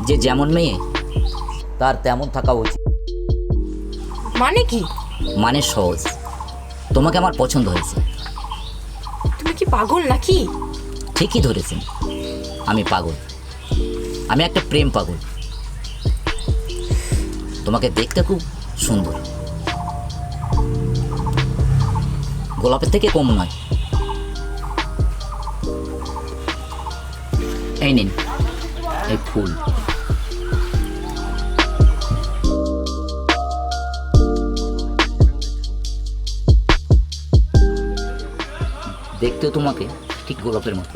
যে যেমন মেয়ে তার তেমন থাকা উচিত। মানে কি? মানে সহজ, তোমাকে আমার পছন্দ হয়েছে। তুমি কি পাগল নাকি? ঠিকই ধরেছেন, আমি পাগল। আমি একটা প্রেম পাগল। তোমাকে দেখতে খুব সুন্দর, গোলাপের থেকে কম নয়। এই নিন এই ফুল। দেখতেও তোমাকে ঠিক গোলাপের মতো।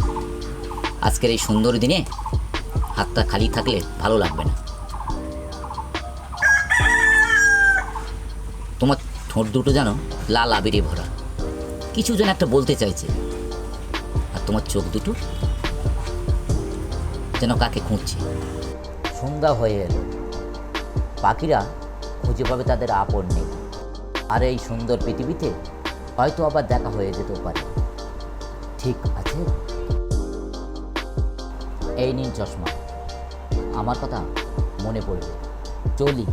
আজকের এই সুন্দর দিনে হাতটা খালি থাকলে ভালো লাগবে না। তোমার ঠোঁট দুটো যেন লাল আবিরে ভরা, কিছু যেন একটা বলতে চাইছে। আর তোমার চোখ দুটো যেন কাকে খুঁজছে। সন্ধ্যা হয়ে এলো, পাখিরা খুঁজে পাবে তাদের আপন নেই। আর এই সুন্দর পৃথিবীতে হয়তো আবার দেখা হয়ে যেতেও পারে। ঠিক আছে, এই নিন চশমা, আমার কথা মনে পড়বে। চলি।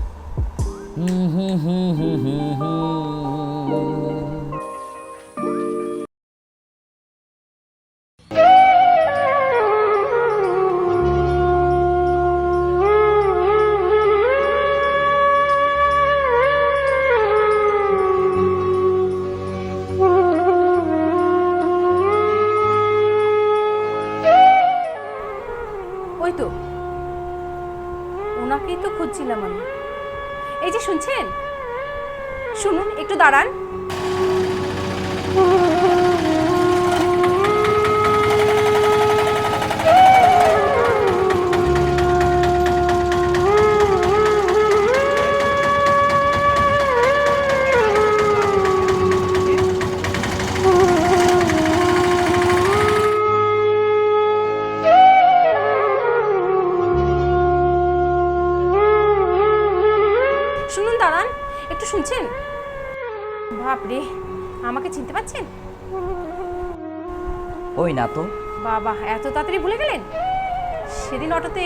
ওই তো, ওনাকেই তো খুঁজছিলাম আমি। এই যে শুনছেন, শুনুন, একটু দাঁড়ান। শুনুন, দাঁড়ান, একটু শুনছেন? বাপরে, আমাকে চিনতে পারছেন? ওই না তো। বাবা, এত তাড়াতাড়ি ভুলে গেলেন? সেদিন অটোতে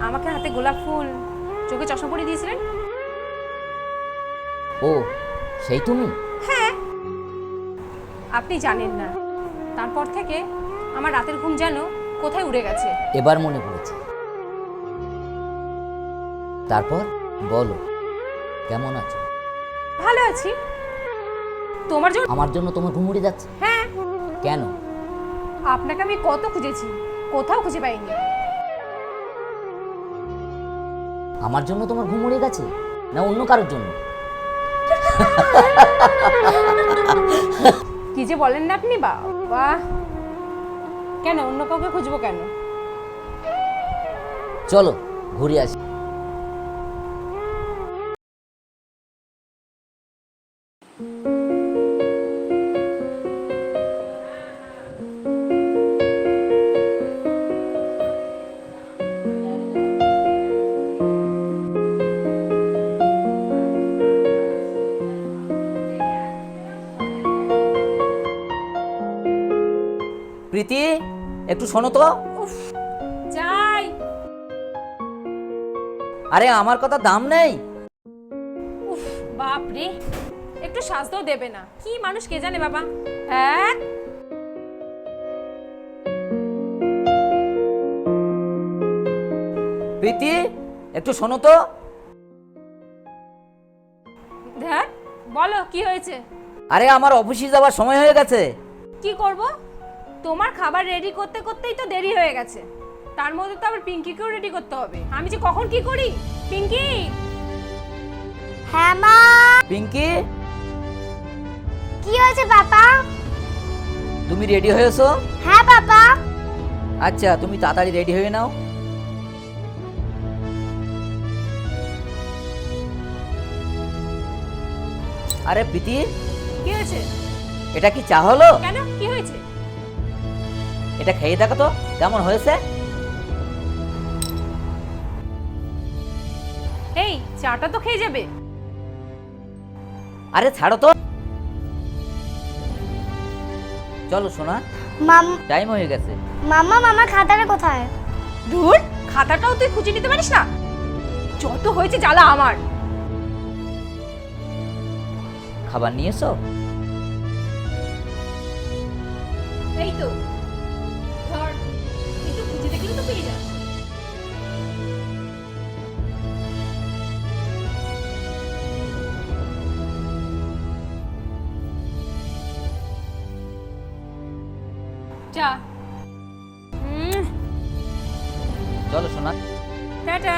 আমাকে হাতে গোলাপ ফুল, চোখে চশমা পরিয়ে দিয়েছিলেন। ও, সেই তুমি? হ্যাঁ, আপনি জানেন না, তারপর থেকে আমার রাতের ঘুম যেন কোথায় উড়ে গেছে। এবার মনে পড়েছে। তারপর বলো, কেমন আছো? ভালো আছি। তোমার জন্য? আমার জন্য তোমার ঘুম উড়ে যাচ্ছে? হ্যাঁ। কেন? আপনাকে আমি কত খুঁজেছি, কোথাও খুঁজে পাইনি। আমার জন্য তোমার ঘুম উড়ে গেছে না অন্য কারোর জন্য? কি যে বলেন না আপনি, বাবা। কেন অন্য কাউকে খুঁজবো কেন? চলো ঘুরে আসি। প্রীতি, একটু শোনো তো। উফ, যাই। আরে আমার কথা দাম নেই। উফ, বাপ রে, একটু সাজতেও দেবে না। কি মানুষ কে জানে বাবা। হ্যাঁ, প্রীতি, একটু শোনো তো। ধ্যান, বলো কি হয়েছে? আরে আমার অফিসে যাওয়ার সময় হয়ে গেছে। কি করব? তোমার খাবার রেডি করতে করতেই তো দেরি হয়ে গেছে। তার মধ্যে তো আবার পিঙ্কিকেও রেডি করতে হবে। আমি যে কখন কি করি। পিঙ্কি! হ্যাঁ মা। পিঙ্কি, কি হয়েছে পাপা? তুমি রেডি হয়েছো? হ্যাঁ পাপা। আচ্ছা, তুমি তাড়াতাড়ি রেডি হয়ে নাও। আরে প্রীতি, কি হয়েছে? এটা কি চা হলো? কেন, কি হয়েছে? এটা খেয়ে দেখো তো কেমন হয়েছে। এই চাটা তো খেয়ে যাবে। আরে ছাড়ো তো। চলো সোনা, মাম টাইম হয়ে গেছে। মাম্মা, মামার খাতাটা কোথায়? দূর, খাতাটাও তুই খুঁজে নিতে পারিস না? যত হয়েছে জ্বালা আমার। খাবার নিয়ে এসো। এই তো ধর, একটু খুঁজে দেখলে তো পেয়ে যাস। যা। চলো সোনা। টাটা।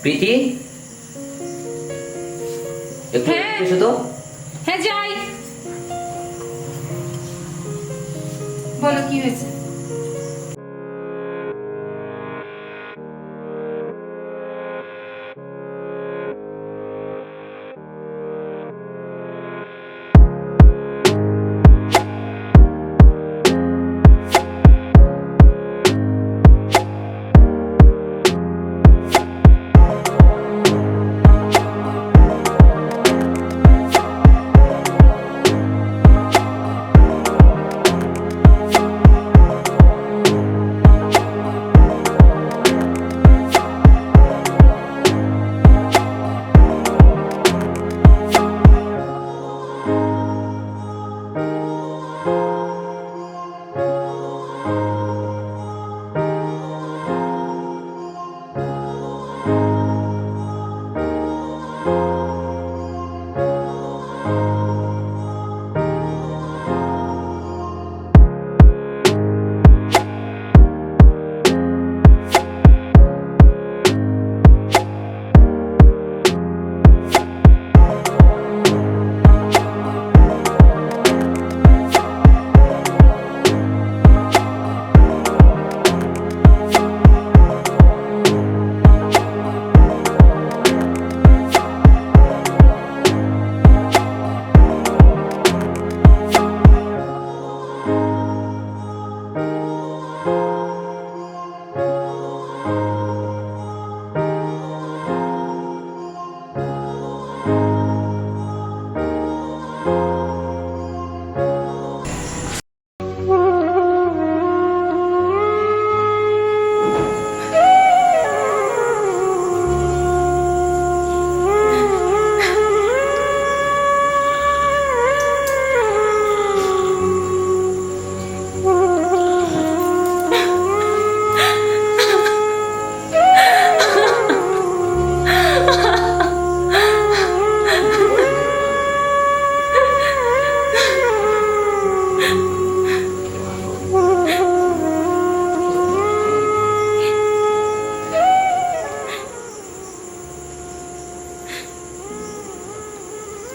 প্রীতি, একটু হ্যাঁ। এসো তো। হ্যাঁ যাই। বলো কি হয়েছে?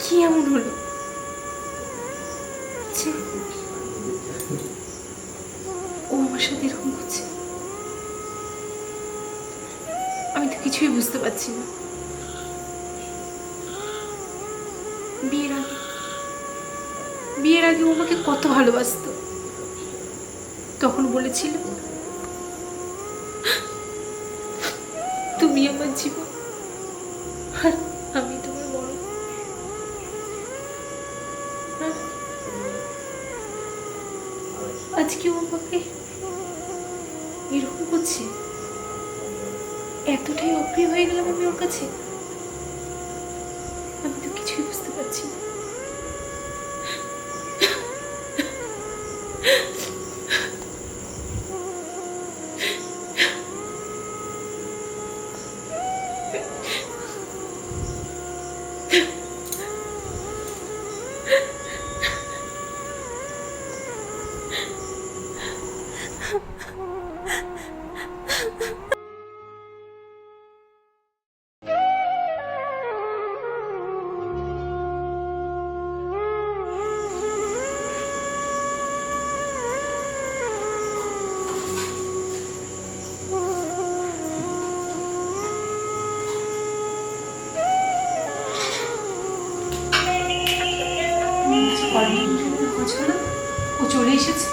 কি এমন হলো যে ও আমার সাথে এরকম করছে? আমি তো কিছুই বুঝতে পারছি না। বিয়ের আগে ও আমাকে কত ভালোবাসতো। তখন বলেছিল তুমি আমার জীবন আর আমি তোমার বড়। আজকে ও আমাকে এরকম করছে। এতটাই অপ্রিয় হয়ে গেলাম আমি ওর কাছে। আমি তো কিছুই বুঝতে পারছি না। কয়েকদিন ধরে খোঁজ হলো, ও চলে এসেছে।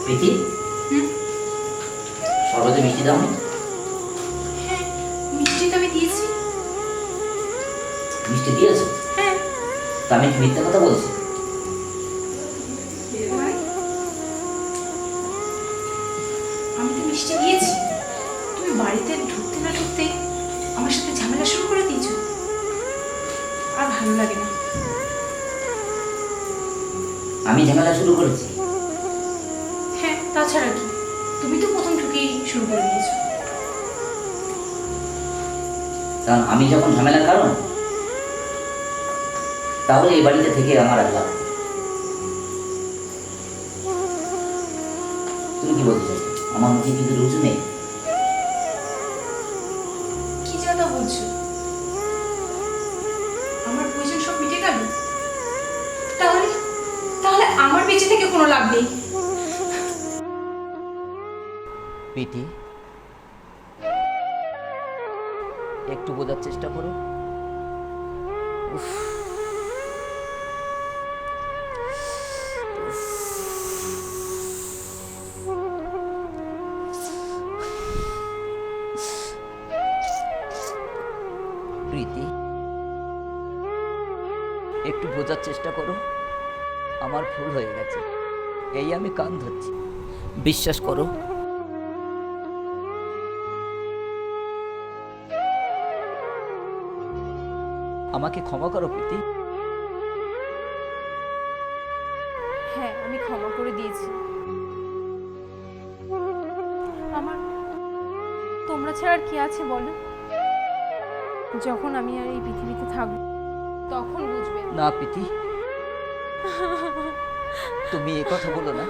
প্রীতি, সর্বদা মিষ্টি দাও নি? হ্যাঁ, মিষ্টি তো আমি দিয়েছি। মিষ্টি দিয়েছো? হ্যাঁ। তা আমি কি মিথ্যা কথা বলছি? আমি তো মিষ্টি দিয়েছি, তুমি বাড়িতে ঢুকতে না ঢুকতে আমার সাথে ঝামেলা শুরু করে দিয়েছো। আর ভালো লাগে না। আমি ঝামেলা শুরু করেছি? হ্যাঁ, তাছাড়া কি, তুমি তো প্রথম ঢুকেই শুরু করে দিয়েছো। কারণ আমি যখন ঝামেলার কারণ, তাহলে এই বাড়িতে থেকে আমার আর লাভ নেই। তুমি কি বলতে চাইছো? আমার মুখে কিন্তু রুচি নেই। কি যাতা বলছো? আমার প্রয়োজন সব মিটে গেল? তাহলে তাহলে আমার বেঁচে থেকে কোনো লাভ নেই। প্রীতি, একটু বোঝার চেষ্টা করো। উফ। প্রীতি, একটু বোঝার চেষ্টা করো। আমার ভুল হয়ে গেছে, এই আমি কান ধরছি। বিশ্বাস করো। আমাকে ক্ষমা করো প্রীতি। হ্যাঁ, আমি ক্ষমা করে দিয়েছি। আমার তোমরা ছাড়া আর কি আছে বলো? যখন আমি আর এই পৃথিবীতে থাকবো তখন বুঝবে। না প্রীতি, তুমি এ কথা বলো না।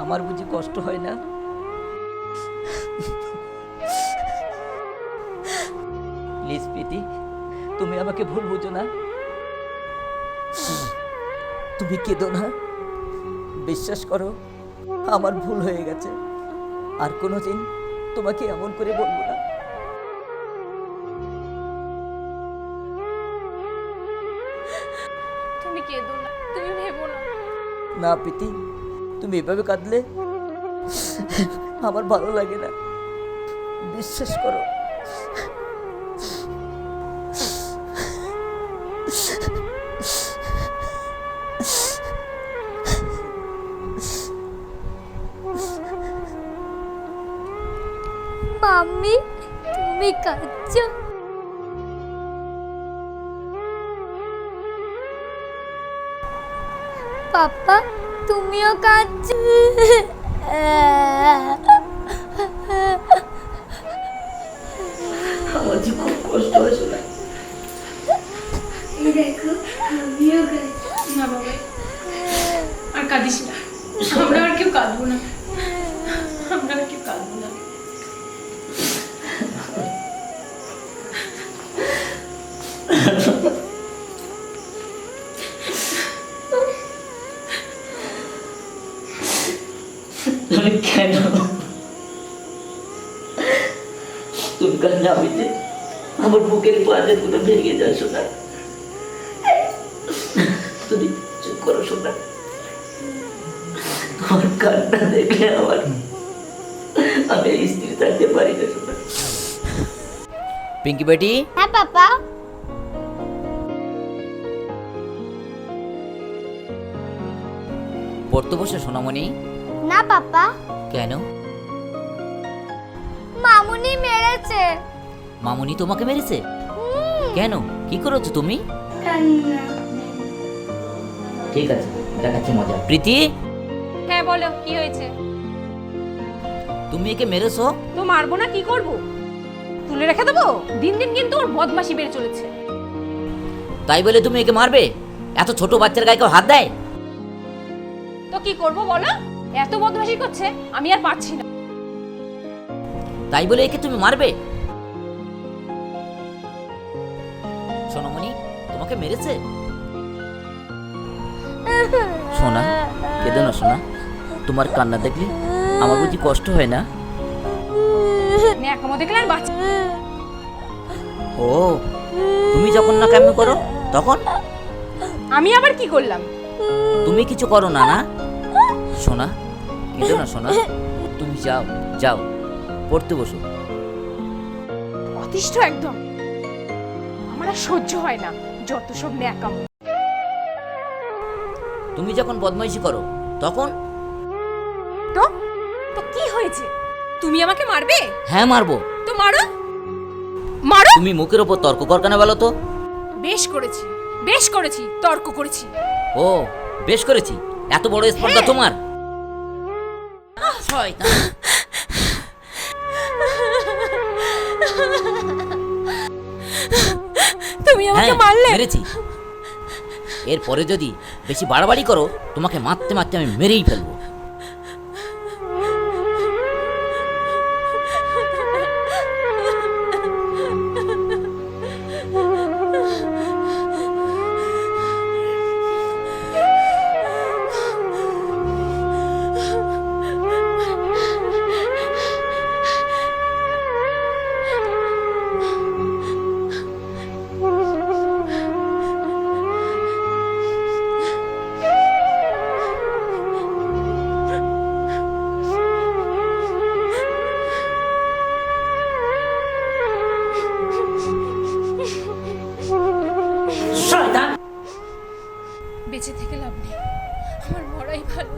আমার বুঝি কষ্ট হয় না? প্লিজ প্রীতি, তুমি আমাকে ভুল বুঝো না। তুমি কেঁদো না। বিশ্বাস করো, আমার ভুল হয়ে গেছে। আর কোনোদিন তোমাকে এমন করে বলবো না। তুমি কেঁদো না, তুমি ভেবো না। না প্রীতি, তুমি এভাবে কাঁদলে আমার ভালো লাগে না। বিশ্বাস করো। মাম্মি, তুমি কাঁদছো? পাপা, তুমিও কাঁদছো? আমার যে খুব কষ্ট হয়েছে না। দেখো, আমিও কাঁদছি। না বাবা, আর কাঁদিস না। আমরা আর কেউ কাঁদবো না। আমরা আর কেউ কাঁদবো না। তুমি কেন? তুমি কান্না আমি যে আমার বুকের পাঁজর গুলো ভেঙে যায় শোনা। তুমি চুপ করো শোনা। তোমার কান্না দেখলে আমি স্থির থাকতে পারি না শোনা। পিঙ্কি বেটি। হ্যাঁ পাপা। পড়তে বসে সোনামণি? না পাপা। কেন? মামুনি মেরেছে। মামুনি তোমাকে মেরেছে? কেন, কি করেছো তুমি? ঠিক আছে, দেখাচ্ছি মজা। প্রীতি, হ্যাঁ বলো, কি হয়েছে? তুমি একে মেরেছো? তো মারবো না কি করব? তুলে রেখে দেবো? দিন দিন কিন্তু ওর বদমাশি বেড়ে চলেছে। তাই বলে তুমি একে মারবে? এত ছোট বাচ্চার গায়ে কেউ হাত দেয়? তো কি করব বলো? এত বদমাশি করছে আমি আর পারছি না। তাই বলে একে তুমি মারবে? সোনামণি তোমাকে মেরেছে? সোনা, কেঁদো না সোনা। তোমার কান্না দেখলে আমার বুঝি কষ্ট হয় না? ন্যাকামো দেখলে আর বাচ্চা। ও, তুমি যখন না কেমন করো তখন? আমি আবার কি করলাম? তুমি কিছু করো না না? সোনা, কেঁদো না সোনা। তুমি যাও যাও, পড়তে বসো। অতিষ্ঠ একদম। আমার আর সহ্য হয় না যত সব ন্যাকামো। তুমি যখন বদমাইশি করো তখন? তো তো কি হয়েছে? তুমি আমাকে মারবে? হ্যাঁ মারবো। তো মারো মারো। তুমি মুখের ওপর তর্ক কর কেন বলো তো? বেশ করেছি, বেশ করেছি, তর্ক করেছি। ও, বেশ করেছি। এত বড় স্পর্ধা তোমার? শয়তান। তুমি আমাকে হ্যাঁ, মারলে? মেরেছি। এরপরে যদি বেশি বাড়াবাড়ি করো তোমাকে মারতে মারতে আমি মেরেই ফেলবো। বেঁচে থেকে লাভ নেই, আমার মরাই ভালো।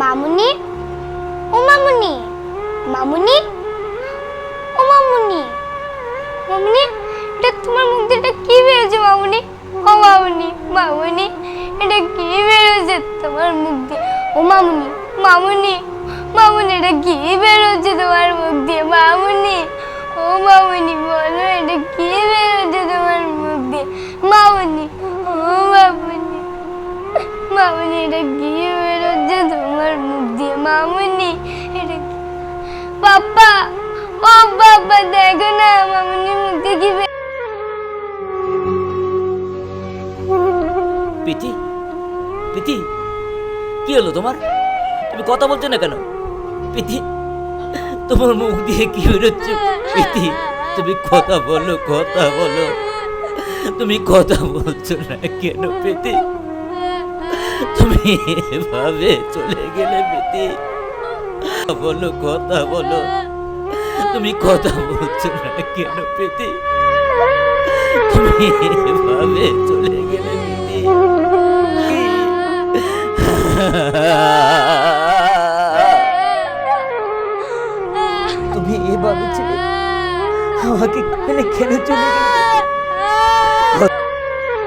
মামুনি, ও মামুনি, মামুনি, ও মামুনি, মামুনি, এটা তোমার মুখ দিয়ে এটা কি বেরোচ্ছে মামুনি? ও মামুনি, মামুনি, এটা কি বেরোচ্ছে তোমার মুখ দিয়ে? ও মামুনি, মামুনি, মামুনি, এটা কি বেরোচ্ছে তোমার মুখ দিয়ে? মামুনি, ও মামুনি, বলো এটা কি বেরোচ্ছে তোমার মুখ দিয়ে? মামুনি, ও মামুনি, মামুনি, এটা কি বেরোচ্ছে তোমার মুখ দিয়ে? মামুনি, এটা পাপা, ও বাবা দেখো না মামুনির মুখ দিয়ে কি প্রীতি, প্রীতি, কি হলো তোমার? তুমি কথা বলছো না কেন? প্রীতি, তোমার মুখ দিয়ে কি বেরোচ্ছে? প্রীতি, তুমি কথা বলো, কথা বলো। তুমি কথা বলছো না কেন প্রীতি? তুমি এভাবে চলে গেলে প্রীতি, বলো, কথা বলো। তুমি কথা বলছো না কেন প্রীতি? তুমি এভাবে চলে গেলে প্রীতি। আমাকে ফেলে কেন চলে গেলে?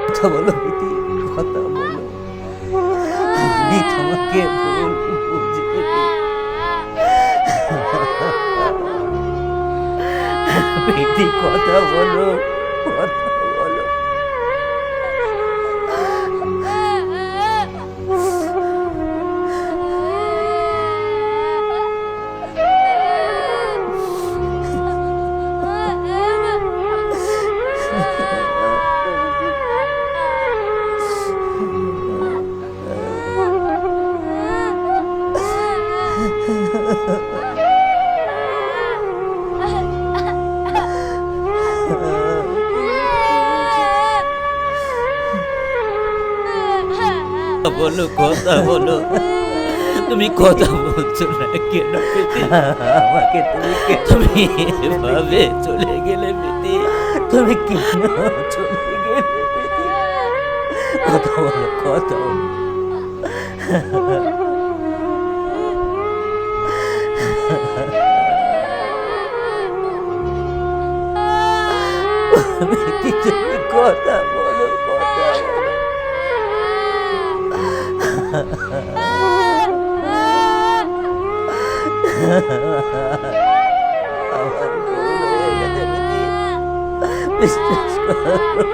কথা বলো প্রীতি, কথা বলো। আমি তোমাকে ভুল বুঝিনি। প্রীতি, কথা বলো, কথা বলো। বলো, কথা বলো। তুমি কথা বলছো না কেন প্রীতি? আমাকে তুমি এভাবে চলে গেলে প্রীতি? তুমি কেন চলে গেলে প্রীতি? কথা বলো, কথা বলো। প্রীতি, তুমি কথা বলো, কথা বলো। আমার ভুল হয়ে গেছে প্রীতি, বিশ্বাস করো।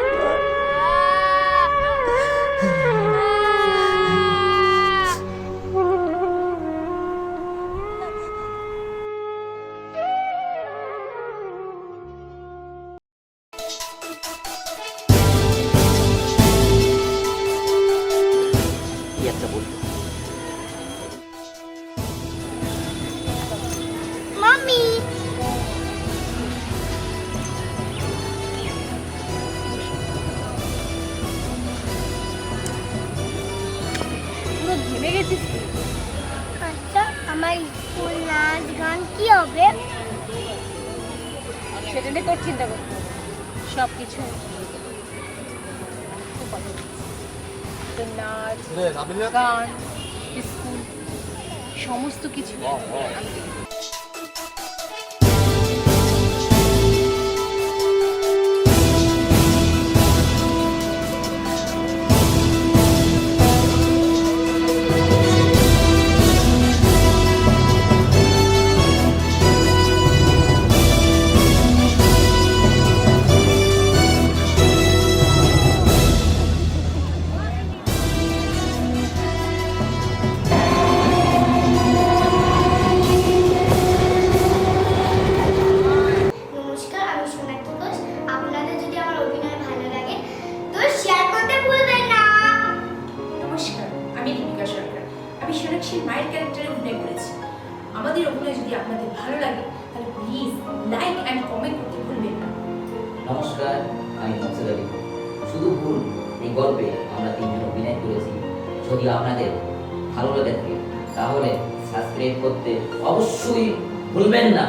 কি একটা বলবো? মাম্মি, পুরো ঘেমে গেছিস তুই। আচ্ছা আমার স্কুল নাচ গান কি হবে? সেটা নিয়ে তোর চিন্তা করতে হবে। সব কিছু তোর নাচ, গান, স্কুল সমস্ত কিছু আমি দেখব। নমস্কার, আমি সোনাক্ষী ঘোষ। আপনাদের যদি আমার অভিনয় ভালো লাগে তো শেয়ার করতে ভুলবেন না। নমস্কার, আমি দীপিকা সরকার। আমি সোনাক্ষীর মায়ের ক্যারেক্টারে অভিনয় করেছি। আমাদের অভিনয় যদি আপনাদের ভালো লাগে তাহলে প্লিজ লাইক অ্যান্ড কমেন্ট করতে ভুলবেন না। নমস্কার, আমি মকসুদ আলী। শুধু ভুল এই গল্পে আমরা তিনজন অভিনয় করেছি। যদি আপনাদের ভালো লেগে থাকে তাহলে সাবস্ক্রাইব করতে অবশ্যই ভুলবেন না।